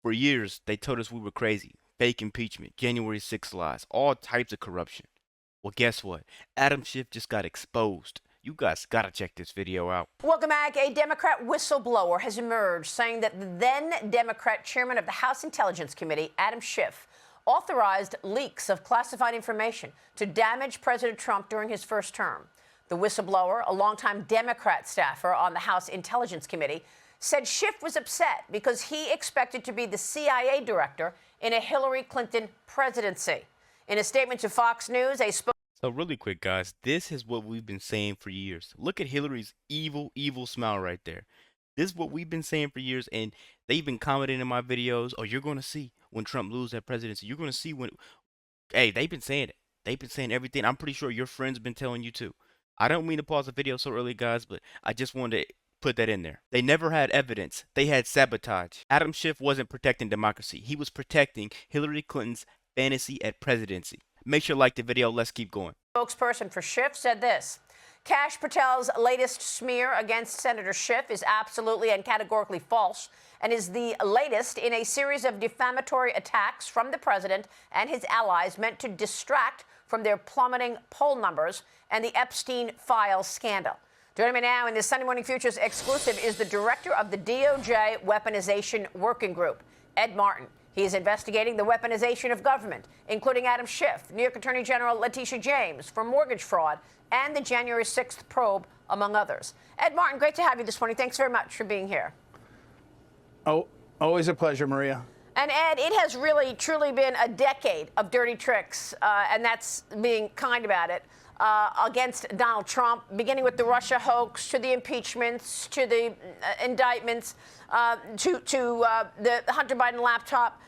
For years, they told us we were crazy. Fake impeachment, January 6th lies, all types of corruption. Well, guess what? Adam Schiff just got exposed. You guys gotta check this video out. Welcome back. A Democrat whistleblower has emerged saying that the then Democrat chairman of the House Intelligence Committee, Adam Schiff, authorized leaks of classified information to damage President Trump during his first term. The whistleblower, a longtime Democrat staffer on the House Intelligence Committee, said Schiff was upset because he expected to be the CIA director in a Hillary Clinton presidency. In a statement to Fox News, a So really quick, guys, this is what we've been saying for years. Look at Hillary's evil, evil smile right there. This is what we've been saying for years, and they've been commenting in my videos. Oh, you're going to see when Trump loses that presidency. You're going to see when... Hey, they've been saying it. They've been saying everything. I'm pretty sure your friends been telling you too. I don't mean to pause the video so early, guys, but I just wanted to put that in there. They never had evidence. They had sabotage. Adam Schiff wasn't protecting democracy. He was protecting Hillary Clinton's fantasy at presidency. Make sure you like the video. Let's keep going. Spokesperson for Schiff said this: Kash Patel's latest smear against Senator Schiff is absolutely and categorically false and is the latest in a series of defamatory attacks from the president and his allies meant to distract from their plummeting poll numbers and the Epstein files scandal. Joining me now in this Sunday Morning Futures exclusive is the director of the DOJ Weaponization Working Group, Ed Martin. He is investigating the weaponization of government, including Adam Schiff, New York Attorney General Letitia James for mortgage fraud, and the January 6th probe, among others. Ed Martin, great to have you this morning. Thanks very much for being here. Oh, always a pleasure, Maria. And Ed, it has really, truly been a decade of dirty tricks, and that's being kind about it, against Donald Trump, beginning with the Russia hoax, to the impeachments, to the indictments, to the Hunter Biden laptop.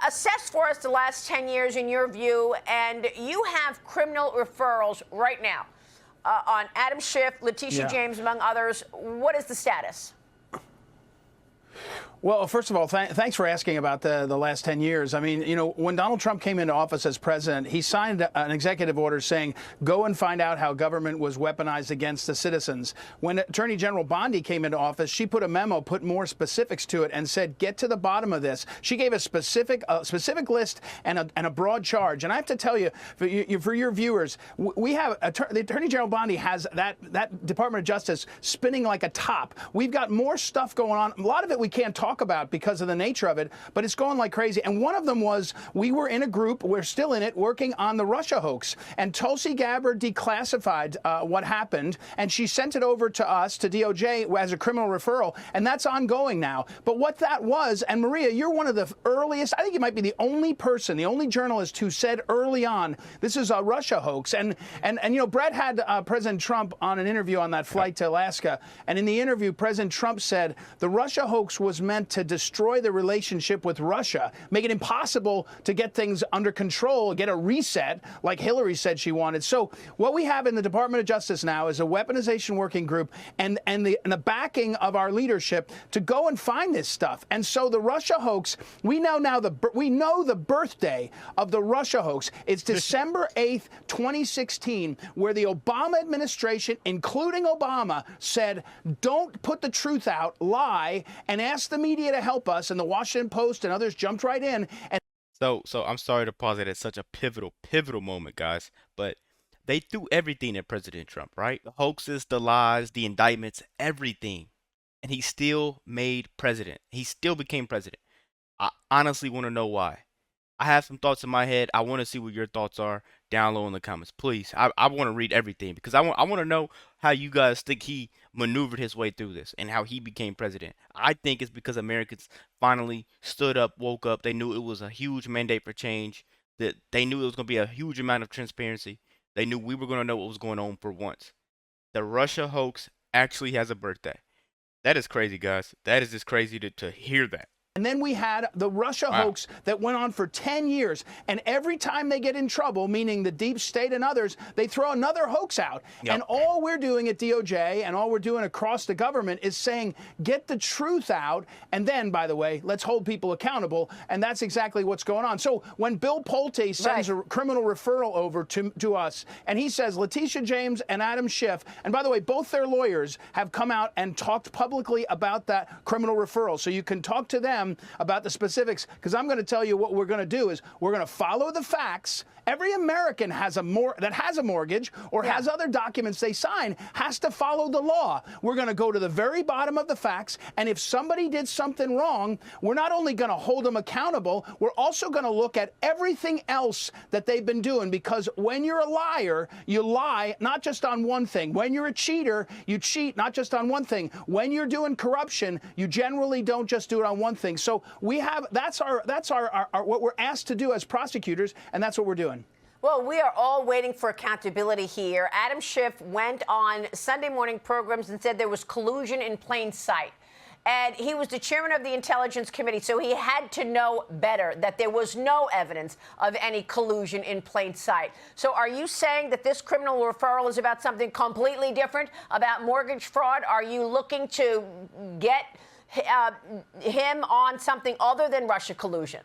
Assess for us the last 10 years in your view, and you have criminal referrals right now on Adam Schiff, Letitia James, among others. What is the status? Well, first of all, thanks for asking about the last 10 years. I mean, you know, when Donald Trump came into office as president, he signed an executive order saying, go and find out how government was weaponized against the citizens. When Attorney General Bondi came into office, she put a memo, put more specifics to it, and said, get to the bottom of this. She gave a specific list and a broad charge. And I have to tell you, for your viewers, we have the Attorney General Bondi has that Department of Justice spinning like a top. We've got more stuff going on. A lot of it we can't talk about because of the nature of it, but it's going like crazy. And one of them was, we were in a group, we're still in it, working on the Russia hoax. And Tulsi Gabbard declassified what happened, and she sent it over to us, to DOJ, as a criminal referral, and that's ongoing now. But what that was, and Maria, you're one of the earliest, I think you might be the only person, the only journalist who said early on, this is a Russia hoax. And you know, Brett had President Trump on an interview on that flight to Alaska, and in the interview, President Trump said the Russia hoax was meant to destroy the relationship with Russia, make it impossible to get things under control, get a reset like Hillary said she wanted. So what we have in the Department of Justice now is a weaponization working group and the backing of our leadership to go and find this stuff. And so the Russia hoax, we know the birthday of the Russia hoax. It's December 8th, 2016, where the Obama administration, including Obama, said, don't put the truth out, lie, and ask the media to help us, and the Washington Post and others jumped right in. And So I'm sorry to pause it at such a pivotal moment, guys, but they threw everything at President Trump, right? The hoaxes, the lies, the indictments, everything. And he still made president. He still became president. I honestly want to know why. I have some thoughts in my head. I want to see what your thoughts are down low in the comments. Please, I want to read everything because I want to know how you guys think he maneuvered his way through this and how he became president. I think it's because Americans finally stood up, woke up. They knew it was a huge mandate for change, that they knew it was going to be a huge amount of transparency. They knew we were going to know what was going on for once. The Russia hoax actually has a birthday. That is crazy, guys. That is just crazy to hear that. And then we had the Russia hoax that went on for 10 years. And every time they get in trouble, meaning the deep state and others, they throw another hoax out. Yep. And all we're doing at DOJ and all we're doing across the government is saying, get the truth out. And then, by the way, let's hold people accountable. And that's exactly what's going on. So when Bill Pulte sends a criminal referral over to us, and he says Letitia James and Adam Schiff, and by the way, both their lawyers have come out and talked publicly about that criminal referral. So you can talk to them them about the specifics, because I'm going to tell you what we're going to do is we're going to follow the facts. Every American that has a mortgage or has other documents they sign has to follow the law. We're going to go to the very bottom of the facts, and if somebody did something wrong, we're not only going to hold them accountable, we're also going to look at everything else that they've been doing, because when you're a liar, you lie not just on one thing. When you're a cheater, you cheat not just on one thing. When you're doing corruption, you generally don't just do it on one thing. So that's what we're asked to do as prosecutors, and that's what we're doing. Well, we are all waiting for accountability here. Adam Schiff went on Sunday morning programs and said there was collusion in plain sight. And he was the chairman of the Intelligence Committee, so he had to know better that there was no evidence of any collusion in plain sight. So are you saying that this criminal referral is about something completely different, about mortgage fraud? Are you looking to get him on something other than Russia collusion?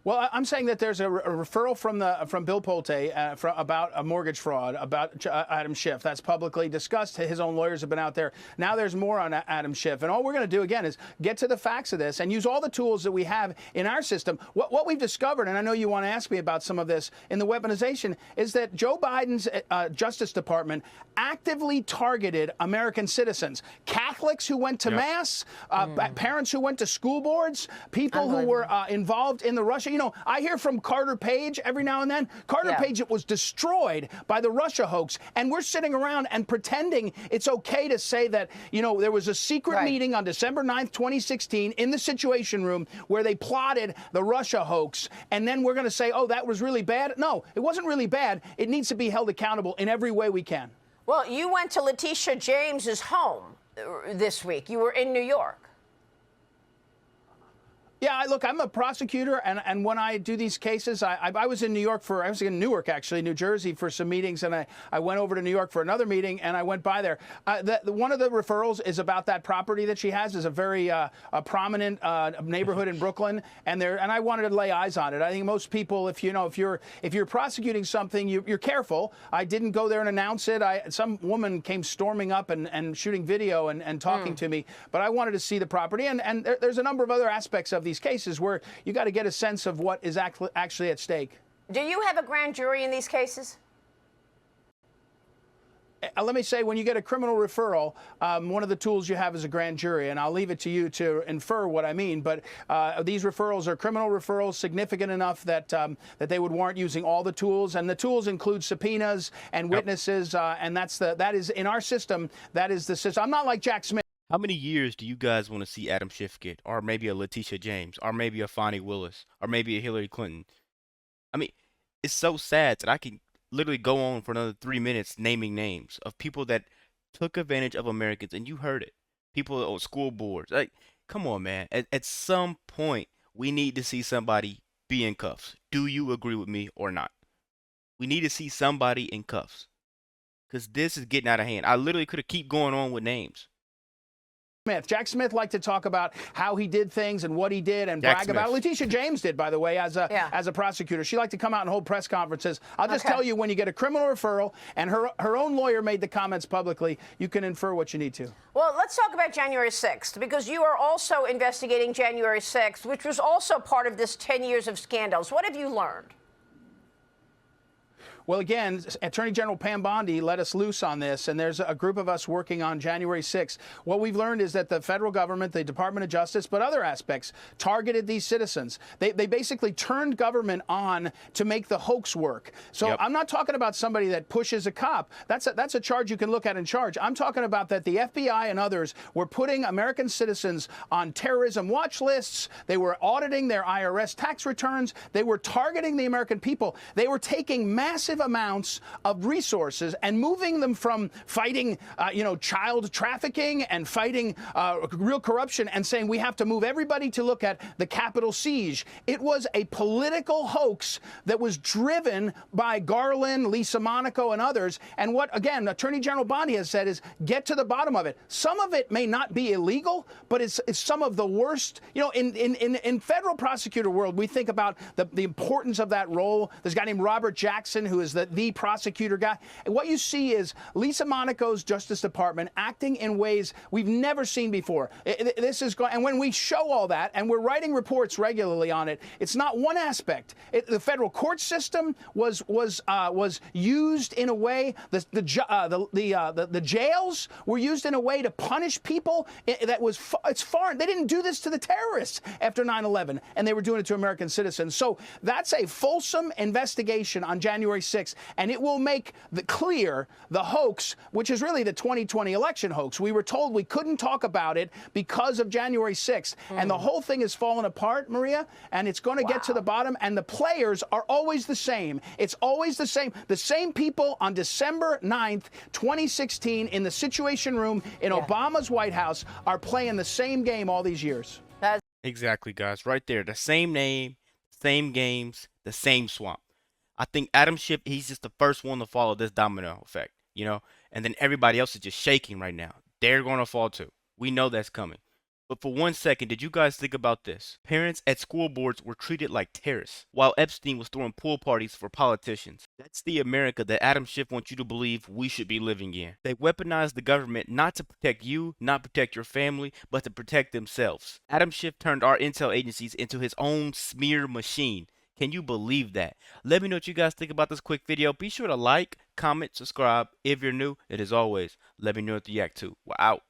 Well, I'm saying that there's a referral from Bill Pulte about a mortgage fraud, about Adam Schiff. That's publicly discussed. His own lawyers have been out there. Now there's more on Adam Schiff. And all we're going to do, again, is get to the facts of this and use all the tools that we have in our system. What we've discovered, and I know you want to ask me about some of this, in the weaponization, is that Joe Biden's Justice Department actively targeted American citizens, Catholics who went to Mass, parents who went to school boards, people who were involved in the Russia. You know, I hear from Carter Page every now and then. Carter Page was destroyed by the Russia hoax, and we're sitting around and pretending it's okay to say that, you know, there was a secret meeting on December 9th, 2016 in the Situation Room where they plotted the Russia hoax, and then we're going to say, oh, that was really bad. No, it wasn't really bad. It needs to be held accountable in every way we can. Well, you went to Letitia James's home this week. You were in New York. Yeah, look, I'm a prosecutor, and when I do these cases, I was in New York I was in Newark, actually, New Jersey, for some meetings, and I went over to New York for another meeting, and I went by there. One of the referrals is about that property that she has. Is a very prominent neighborhood in Brooklyn, and I wanted to lay eyes on it. I think most people, if you're prosecuting something, you're careful. I didn't go there and announce it. Some woman came storming up and shooting video and talking to me, but I wanted to see the property, and there's a number of other aspects of these cases where you got to get a sense of what is actually at stake. Do you have a grand jury in these cases? Let me say, when you get a criminal referral, one of the tools you have is a grand jury, and I'll leave it to you to infer what I mean. But these referrals are criminal referrals, significant enough that that they would warrant using all the tools, and the tools include subpoenas and witnesses, and that is in our system. That is the system. I'm not like Jack Smith. How many years do you guys want to see Adam Schiff get? Or maybe a Letitia James? Or maybe a Fonnie Willis? Or maybe a Hillary Clinton? I mean, it's so sad that I can literally go on for another 3 minutes naming names of people that took advantage of Americans, and you heard it. People on school boards. Like, come on, man. At some point, we need to see somebody be in cuffs. Do you agree with me or not? We need to see somebody in cuffs. Because this is getting out of hand. I literally could have keep going on with names. Jack Smith liked to talk about how he did things and what he did and brag about it. Letitia James did, by the way, as a prosecutor. She liked to come out and hold press conferences. I'll just tell you, when you get a criminal referral, and her own lawyer made the comments publicly, you can infer what you need to. Well, let's talk about January 6th, because you are also investigating January 6th, which was also part of this 10 years of scandals. What have you learned? Well, again, Attorney General Pam Bondi let us loose on this, and there's a group of us working on January 6th. What we've learned is that the federal government, the Department of Justice, but other aspects, targeted these citizens. They basically turned government on to make the hoax work. So I'm not talking about somebody that pushes a cop. That's a charge you can look at in charge. I'm talking about that the FBI and others were putting American citizens on terrorism watch lists. They were auditing their IRS tax returns. They were targeting the American people. They were taking massive amounts of resources and moving them from fighting, child trafficking and fighting real corruption, and saying we have to move everybody to look at the Capitol siege. It was a political hoax that was driven by Garland, Lisa Monaco, and others. And what, again, Attorney General Bondi has said is get to the bottom of it. Some of it may not be illegal, but it's some of the worst. You know, in federal prosecutor world, we think about the importance of that role. There's a guy named Robert Jackson who is the prosecutor guy. And what you see is Lisa Monaco's Justice Department acting in ways we've never seen before. This is going, and when we show all that, and we're writing reports regularly on it, it's not one aspect. The federal court system was used in a way. The jails were used in a way to punish people that was it's foreign. They didn't do this to the terrorists after 9/11, and they were doing it to American citizens. So that's a fulsome investigation on January 6th, and it will make clear the hoax, which is really the 2020 election hoax. We were told we couldn't talk about it because of January 6th, and the whole thing is falling apart, Maria, and it's going to get to the bottom, and the players are always the same. It's always the same. The same people on December 9th, 2016, in the Situation Room in Obama's White House are playing the same game all these years. Exactly, guys. Right there. The same name, same games, the same swamp. I think Adam Schiff, he's just the first one to follow this domino effect, you know? And then everybody else is just shaking right now. They're going to fall too. We know that's coming. But for 1 second, did you guys think about this? Parents at school boards were treated like terrorists, while Epstein was throwing pool parties for politicians. That's the America that Adam Schiff wants you to believe we should be living in. They weaponized the government not to protect you, not protect your family, but to protect themselves. Adam Schiff turned our intel agencies into his own smear machine. Can you believe that? Let me know what you guys think about this quick video. Be sure to like, comment, subscribe if you're new. And as always, let me know what you react to. We're out.